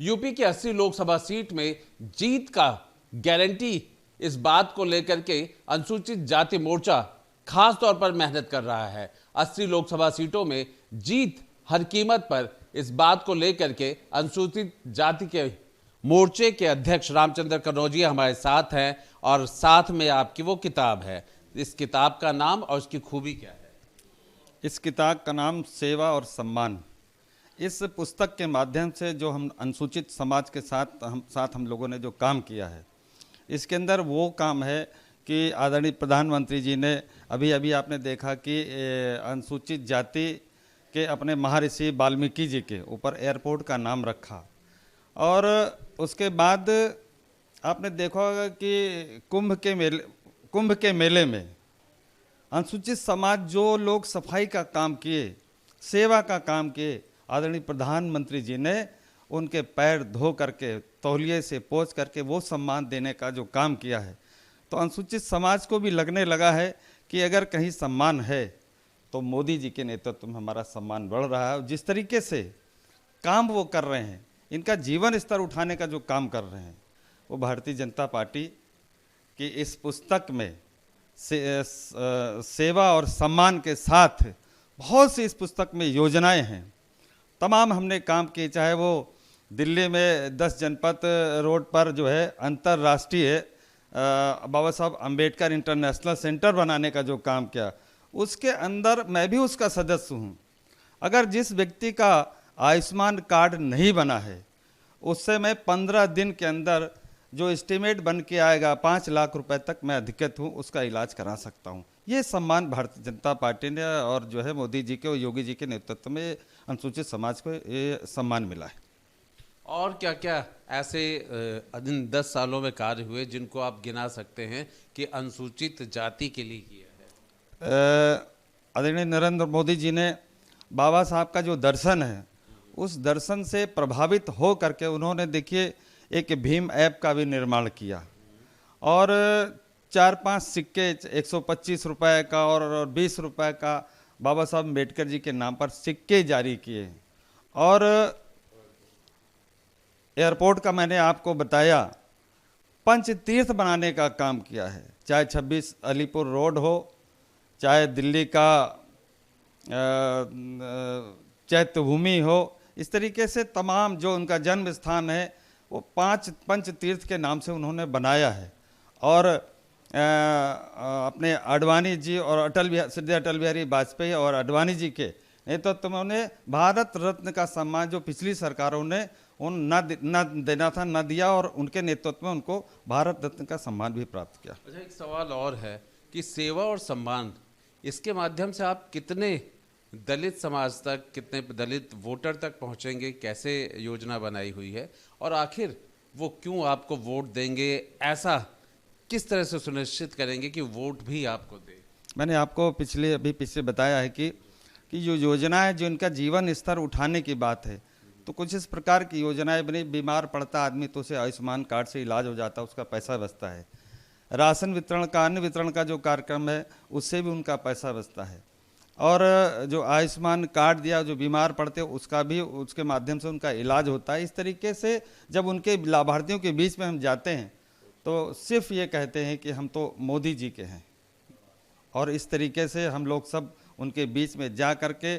UP की 80 Lok Sabha seat में जीत का गारंटी इस बात को लेकर के अनुसूचित जाति मोर्चा खास तौर पर मेहनत कर रहा है। 80 लोकसभा सीटों में जीत हर कीमत पर, इस बात को लेकर के अनुसूचित जाति के मोर्चे के अध्यक्ष रामचंद्र कनौजिया हमारे साथ हैं और साथ में आपकी वो किताब है। इस किताब का नाम और उसकी खूबी क्या है? इस किताब का नाम सेवा और सम्मान। इस पुस्तक के माध्यम से जो हम अनुसूचित समाज के साथ हम लोगों ने जो काम किया है, इसके अंदर वो काम है कि आदरणीय प्रधानमंत्री जी ने अभी आपने देखा कि अनुसूचित जाति के अपने महर्षि वाल्मीकि जी के ऊपर एयरपोर्ट का नाम रखा। और उसके बाद आपने देखा होगा कि कुंभ के मेले में अनुसूचित समाज जो लोग सफाई का काम किए, सेवा का काम किए, आदरणीय प्रधानमंत्री जी ने उनके पैर धो करके तौलिए से पोंछ करके वो सम्मान देने का जो काम किया है, तो अनुसूचित समाज को भी लगने लगा है कि अगर कहीं सम्मान है तो मोदी जी के नेतृत्व में हमारा सम्मान बढ़ रहा है। जिस तरीके से काम वो कर रहे हैं, इनका जीवन स्तर उठाने का जो काम कर रहे हैं, वो भारतीय जनता पार्टी की इस पुस्तक में सेवा और सम्मान के साथ बहुत सी इस पुस्तक में योजनाएं हैं। तमाम हमने काम किए, चाहे वो दिल्ली में 10 जनपद रोड पर जो है अंतर्राष्ट्रीय बाबा साहब अम्बेडकर इंटरनेशनल सेंटर बनाने का जो काम किया, उसके अंदर मैं भी उसका सदस्य हूँ। अगर जिस व्यक्ति का आयुष्मान कार्ड नहीं बना है, उससे मैं 15 दिन के अंदर जो एस्टीमेट बन के आएगा 5 लाख रुपए तक मैं अधिकृत हूँ, उसका इलाज करा सकता हूँ। ये सम्मान भारतीय जनता पार्टी ने और जो है मोदी जी के और योगी जी के नेतृत्व में अनुसूचित समाज को ये सम्मान मिला है। और क्या क्या ऐसे इन 10 सालों में कार्य हुए जिनको आप गिना सकते हैं कि अनुसूचित जाति के लिए किया है? आदरणीय नरेंद्र मोदी जी ने बाबा साहब का जो दर्शन है, उस दर्शन से प्रभावित हो करके उन्होंने देखिए एक भीम ऐप का भी निर्माण किया और 4-5 सिक्के 125 रुपए का और 20 रुपए का बाबा साहब अम्बेडकर जी के नाम पर सिक्के जारी किए। और एयरपोर्ट का मैंने आपको बताया, पंच तीर्थ बनाने का काम किया है, चाहे 26 अलीपुर रोड हो, चाहे दिल्ली का चैत्यभूमि हो। इस तरीके से तमाम जो उनका जन्म स्थान है वो 5 पंच तीर्थ के नाम से उन्होंने बनाया है। और अपने आडवाणी जी और श्री अटल बिहारी वाजपेयी और आडवाणी जी के नेतृत्व में उन्हें भारत रत्न का सम्मान जो पिछली सरकारों ने न देना था न दिया, और उनके नेतृत्व में उनको भारत रत्न का सम्मान भी प्राप्त किया। अच्छा, एक सवाल और है कि सेवा और सम्मान, इसके माध्यम से आप कितने दलित समाज तक, कितने दलित वोटर तक पहुंचेंगे? कैसे योजना बनाई हुई है और आखिर वो क्यों आपको वोट देंगे? ऐसा किस तरह से सुनिश्चित करेंगे कि वोट भी आपको दे? मैंने आपको पीछे बताया है कि जो योजना है, जो इनका जीवन स्तर उठाने की बात है, तो कुछ इस प्रकार की योजनाएं बनी। बीमार पड़ता आदमी तो उसे आयुष्मान कार्ड से इलाज हो जाता है, उसका पैसा बचता है। राशन वितरण का, अन्न वितरण का जो कार्यक्रम है, उससे भी उनका पैसा बचता है। और जो आयुष्मान कार्ड दिया, जो बीमार पड़ते उसका भी, उसके माध्यम से उनका इलाज होता है। इस तरीके से जब उनके लाभार्थियों के बीच में हम जाते हैं तो सिर्फ ये कहते हैं कि हम तो मोदी जी के हैं, और इस तरीके से हम लोग सब उनके बीच में जा कर के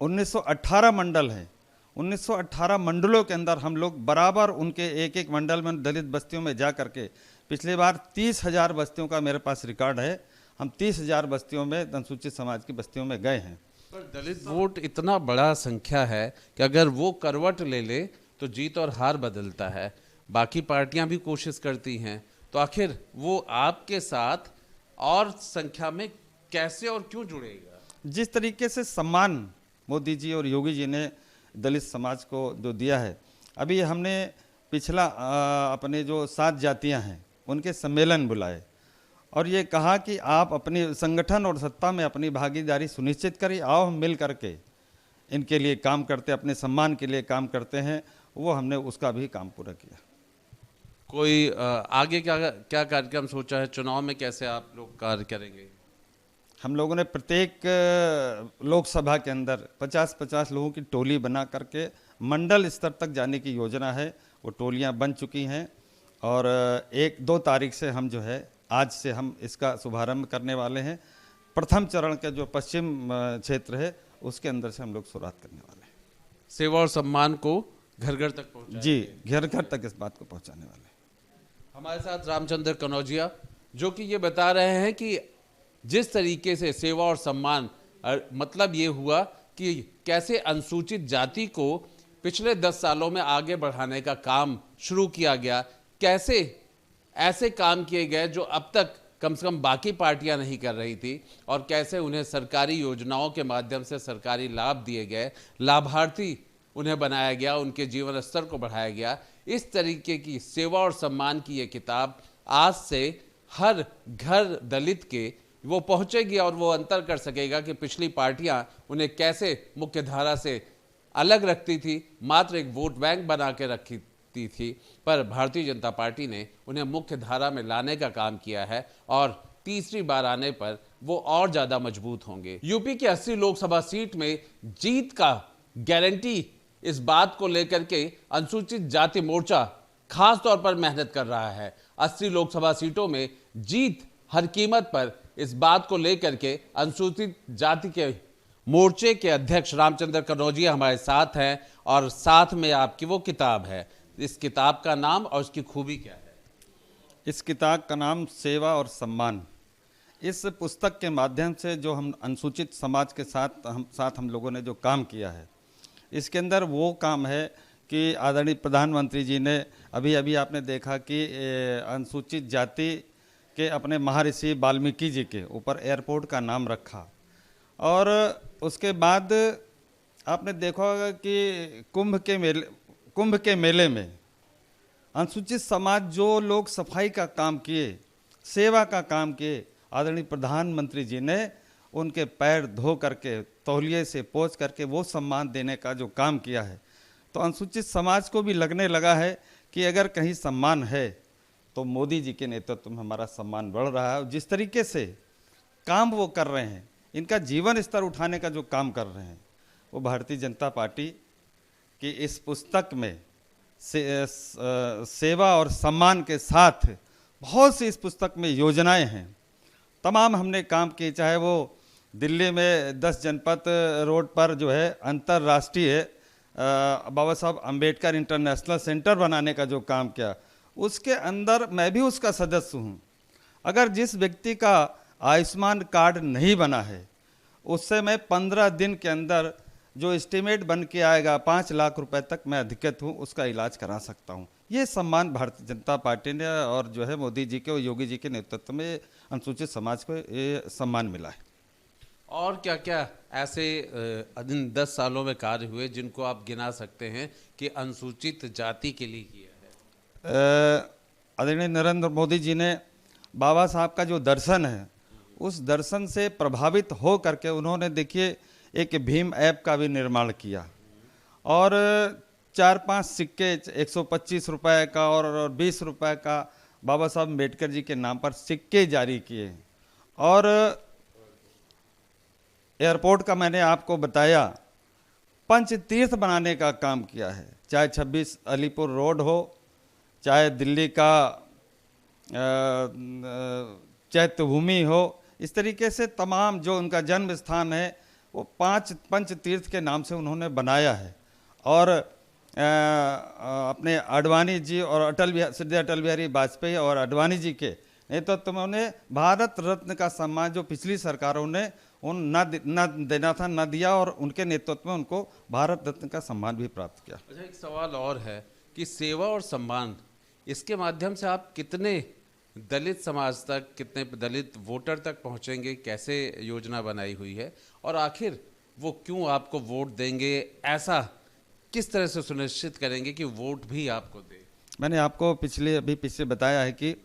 1918 मंडल हैं, 1918 मंडलों के अंदर हम लोग बराबर उनके एक मंडल में दलित बस्तियों में जा कर के, पिछले बार 30,000 बस्तियों का मेरे पास रिकॉर्ड है, हम 30,000 बस्तियों में अनुसूचित समाज की बस्तियों में गए हैं। पर दलित वोट इतना बड़ा संख्या है कि अगर वो करवट ले ले तो जीत और हार बदलता है। बाकी पार्टियां भी कोशिश करती हैं, तो आखिर वो आपके साथ और संख्या में कैसे और क्यों जुड़ेगा? जिस तरीके से सम्मान मोदी जी और योगी जी ने दलित समाज को जो दिया है, अभी हमने पिछला अपने जो 7 जातियां हैं उनके सम्मेलन बुलाए और ये कहा कि आप अपने संगठन और सत्ता में अपनी भागीदारी सुनिश्चित करें, आओ हम मिल करके इनके लिए काम करते, अपने सम्मान के लिए काम करते हैं। वो हमने उसका भी काम पूरा किया। कोई आगे क्या कार्यक्रम सोचा है? चुनाव में कैसे आप लोग कार्य करेंगे? हम लोगों ने प्रत्येक लोकसभा के अंदर 50-50 लोगों की टोली बना करके मंडल स्तर तक जाने की योजना है। वो टोलियां बन चुकी हैं और 1-2 तारीख से हम जो है आज से हम इसका शुभारंभ करने वाले हैं। प्रथम चरण का जो पश्चिम क्षेत्र है उसके अंदर से हम लोग शुरुआत करने वाले हैं। सेवा और सम्मान को घर घर तक पहुंचाएंगे। जी, घर घर तक इस बात को पहुंचाने वाले हैं। हमारे साथ रामचंद्र कनौजिया, जो कि ये बता रहे हैं कि जिस तरीके से सेवा और सम्मान मतलब ये हुआ कि कैसे अनुसूचित जाति को पिछले 10 सालों में आगे बढ़ाने का काम शुरू किया गया, कैसे ऐसे काम किए गए जो अब तक कम से कम बाकी पार्टियां नहीं कर रही थी, और कैसे उन्हें सरकारी योजनाओं के माध्यम से सरकारी लाभ दिए गए, लाभार्थी उन्हें बनाया गया, उनके जीवन स्तर को बढ़ाया गया। इस तरीके की सेवा और सम्मान की ये किताब आज से हर घर दलित के वो पहुंचेगी और वो अंतर कर सकेगा कि पिछली पार्टियां उन्हें कैसे मुख्य धारा से अलग रखती थी, मात्र एक वोट बैंक बना के रखती थी, पर भारतीय जनता पार्टी ने उन्हें मुख्य धारा में लाने का काम किया है और तीसरी बार आने पर वो और ज्यादा मजबूत होंगे। यूपी की 80 लोकसभा सीट में जीत का गारंटी, इस बात को लेकर के अनुसूचित जाति मोर्चा खास तौर पर मेहनत कर रहा है। 80 लोकसभा सीटों में जीत हर कीमत पर, इस बात को लेकर के अनुसूचित जाति के मोर्चे के अध्यक्ष रामचंद्र कनौजिया हमारे साथ हैं और साथ में आपकी वो किताब है। इस किताब का नाम और उसकी खूबी क्या है? इस किताब का नाम सेवा और सम्मान। इस पुस्तक के माध्यम से जो हम अनुसूचित समाज के साथ हम लोगों ने जो काम किया है, इसके अंदर वो काम है कि आदरणीय प्रधानमंत्री जी ने अभी आपने देखा कि अनुसूचित जाति के अपने महर्षि वाल्मीकि जी के ऊपर एयरपोर्ट का नाम रखा, और उसके बाद आपने देखा होगा कि कुंभ के मेले में अनुसूचित समाज जो लोग सफाई का काम किए, सेवा का काम किए, आदरणीय प्रधानमंत्री जी ने उनके पैर धो करके तौलिए से पोंछ करके वो सम्मान देने का जो काम किया है। तो अनुसूचित समाज को भी लगने लगा है कि अगर कहीं सम्मान है तो मोदी जी के नेतृत्व में हमारा सम्मान बढ़ रहा है। जिस तरीके से काम वो कर रहे हैं, इनका जीवन स्तर उठाने का जो काम कर रहे हैं, वो भारतीय जनता पार्टी की इस पुस्तक में सेवा और सम्मान के साथ बहुत सी इस पुस्तक में योजनाएं हैं। तमाम हमने काम किए, चाहे वो दिल्ली में 10 जनपद रोड पर जो है अंतर्राष्ट्रीय बाबा साहब अम्बेडकर इंटरनेशनल सेंटर बनाने का जो काम किया, उसके अंदर मैं भी उसका सदस्य हूँ। अगर जिस व्यक्ति का आयुष्मान कार्ड नहीं बना है, उससे मैं 15 दिन के अंदर जो एस्टीमेट बन के आएगा 5 लाख रुपए तक मैं अधिकृत हूँ, उसका इलाज करा सकता हूँ। ये सम्मान भारतीय जनता पार्टी ने और जो है मोदी जी के और योगी जी के नेतृत्व में अनुसूचित समाज को ये सम्मान मिला है। और क्या क्या ऐसे इन 10 सालों में कार्य हुए जिनको आप गिना सकते हैं कि अनुसूचित जाति के लिए किया है? आदरणीय नरेंद्र मोदी जी ने बाबा साहब का जो दर्शन है, उस दर्शन से प्रभावित हो करके उन्होंने देखिए एक भीम ऐप का भी निर्माण किया और 4-5 सिक्के 125 रुपए का और 20 रुपए का बाबा साहब अम्बेडकर जी के नाम पर सिक्के जारी किए। और एयरपोर्ट का मैंने आपको बताया, पंच तीर्थ बनाने का काम किया है, चाहे 26 अलीपुर रोड हो, चाहे दिल्ली का चैत्यभूमि हो, इस तरीके से तमाम जो उनका जन्म स्थान है वो 5 पंच तीर्थ के नाम से उन्होंने बनाया है। और अपने आडवाणी जी और श्री अटल बिहारी वाजपेयी और आडवाणी जी के नेतृत्व में उन्हें भारत रत्न का सम्मान जो पिछली सरकारों ने न देना था न दिया, और उनके नेतृत्व में उनको भारत रत्न का सम्मान भी प्राप्त किया। अच्छा, एक सवाल और है कि सेवा और सम्मान, इसके माध्यम से आप कितने दलित समाज तक, कितने दलित वोटर तक पहुंचेंगे, कैसे योजना बनाई हुई है, और आखिर वो क्यों आपको वोट देंगे, ऐसा किस तरह से सुनिश्चित करेंगे कि वोट भी आपको दे? मैंने आपको पीछे बताया है कि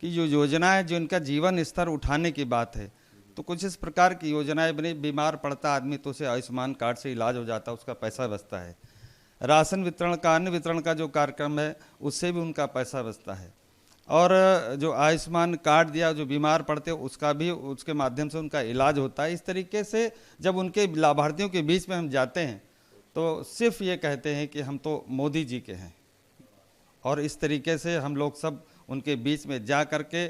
जो योजना है, जो इनका जीवन स्तर उठाने की बात है, तो कुछ इस प्रकार की योजनाएं बनी। बीमार पड़ता आदमी तो उसे आयुष्मान कार्ड से इलाज हो जाता है, उसका पैसा बचता है। राशन वितरण का, अन्न वितरण का जो कार्यक्रम है, उससे भी उनका पैसा बचता है। और जो आयुष्मान कार्ड दिया, जो बीमार पड़ते उसका भी, उसके माध्यम से उनका इलाज होता है। इस तरीके से जब उनके लाभार्थियों के बीच में हम जाते हैं तो सिर्फ ये कहते हैं कि हम तो मोदी जी के हैं, और इस तरीके से हम लोग सब उनके बीच में जा कर के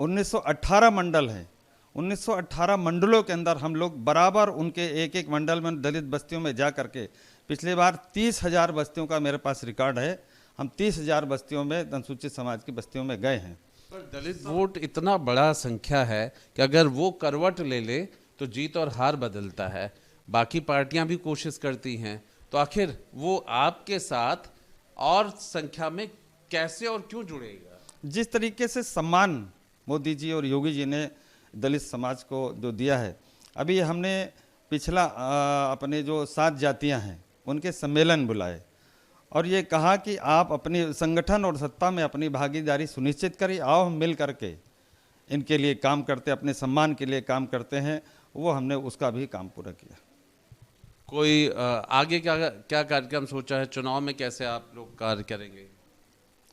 1918 मंडल हैं, 1918 मंडलों के अंदर हम लोग बराबर उनके एक एक मंडल में दलित बस्तियों में जा कर के, पिछली बार 30,000 बस्तियों का मेरे पास रिकॉर्ड है, हम 30,000 बस्तियों में अनुसूचित समाज की बस्तियों में गए हैं। पर दलित वोट इतना बड़ा संख्या है कि अगर वो करवट ले ले तो जीत और हार बदलता है। बाकी पार्टियां भी कोशिश करती हैं, तो आखिर वो आपके साथ और संख्या में कैसे और क्यों जुड़ेगा? जिस तरीके से सम्मान मोदी जी और योगी जी ने दलित समाज को जो दिया है, अभी हमने पिछला अपने जो 7 जातियां हैं उनके सम्मेलन बुलाए और ये कहा कि आप अपनी संगठन और सत्ता में अपनी भागीदारी सुनिश्चित करें, आओ हम मिल करके इनके लिए काम करते, अपने सम्मान के लिए काम करते हैं। वो हमने उसका भी काम पूरा किया। कोई आगे क्या कार्यक्रम सोचा है? चुनाव में कैसे आप लोग कार्य करेंगे?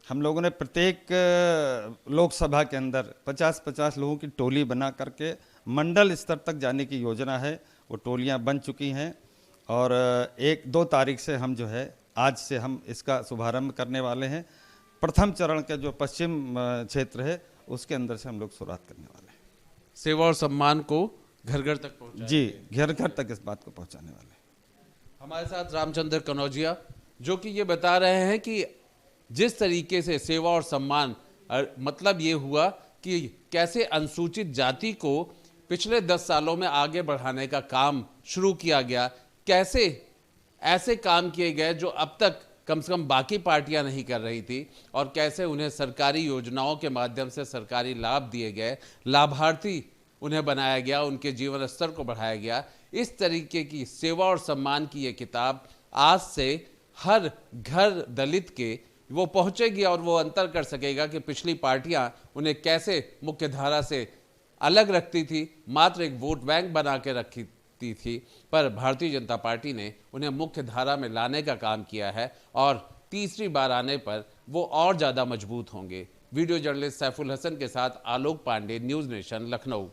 हम लोगों ने प्रत्येक लोकसभा के अंदर 50-50 लोगों की टोली बना करके मंडल स्तर तक जाने की योजना है। वो टोलियां बन चुकी हैं और 1-2 तारीख से हम जो है, आज से हम इसका शुभारंभ करने वाले हैं। प्रथम चरण का जो पश्चिम क्षेत्र है उसके अंदर से हम लोग शुरुआत करने वाले हैं। सेवा और सम्मान को घर घर तक पहुंचाएंगे। जी, घर घर तक इस बात को पहुंचाने वाले हैं। हमारे साथ रामचंद्र कनौजिया, जो कि ये बता रहे हैं कि जिस तरीके से सेवा और सम्मान, मतलब ये हुआ कि कैसे अनुसूचित जाति को पिछले 10 सालों में आगे बढ़ाने का काम शुरू किया गया, कैसे ऐसे काम किए गए जो अब तक कम से कम बाकी पार्टियां नहीं कर रही थी, और कैसे उन्हें सरकारी योजनाओं के माध्यम से सरकारी लाभ दिए गए, लाभार्थी उन्हें बनाया गया, उनके जीवन स्तर को बढ़ाया गया। इस तरीके की सेवा और सम्मान की ये किताब आज से हर घर दलित के वो पहुंचेगी और वो अंतर कर सकेगा कि पिछली पार्टियां उन्हें कैसे मुख्य धारा से अलग रखती थी, मात्र एक वोट बैंक बना के रखती थी, पर भारतीय जनता पार्टी ने उन्हें मुख्य धारा में लाने का काम किया है और तीसरी बार आने पर वो और ज़्यादा मजबूत होंगे। वीडियो जर्नलिस्ट सैफुल हसन के साथ आलोक पांडे, न्यूज़ नेशन, लखनऊ।